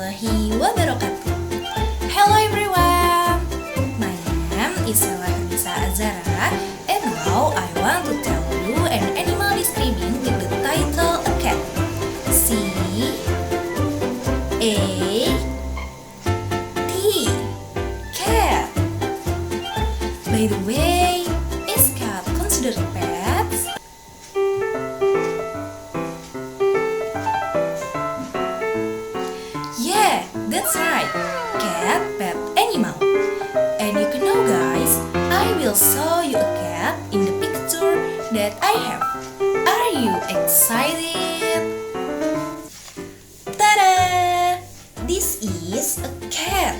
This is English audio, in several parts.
warahmatullahi wabarakatuh. Hello everyone, my name is Shella Choirunnisa Azzara, and now I want to tell you an animal describing with the title a cat. C-A-T, cat. By the way, is cat considered pets? Yeah, that's right, cat pet animal. And you can know guys, I will show you a cat in the picture that I have. Are you excited? Ta-da! This is a cat.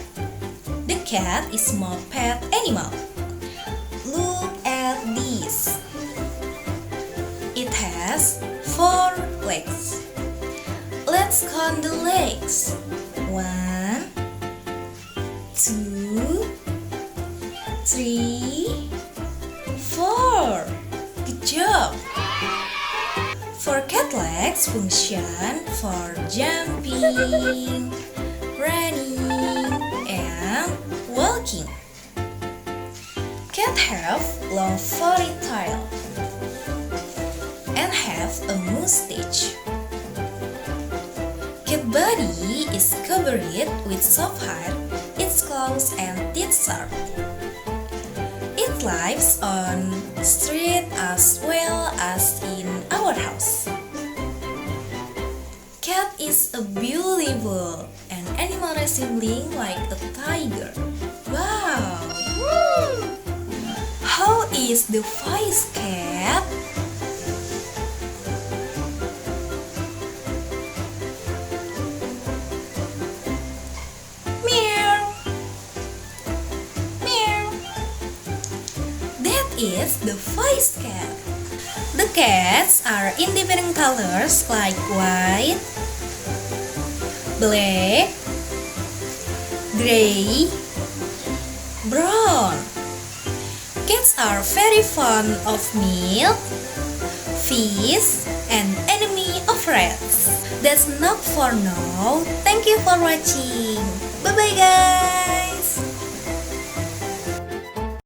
The cat is small pet animal. Look at this. It has 4 legs. Let's count the legs. 1, 2, 3, 4. Good job. 4 cat legs function for jumping, running, and walking. Cats have long furry tail and have a mustache. Cat body is covered with soft hair, its claws and teeth sharp. It lives on street as well as in our house. Cat is a beautiful and animal resembling like a tiger. Wow! How is the voice, cat? Is the voiced cat. The cats are in different colors like white, black, gray, brown. Cats are very fond of milk, fish, and enemy of rats. That's enough for now. Thank you for watching. Bye bye guys.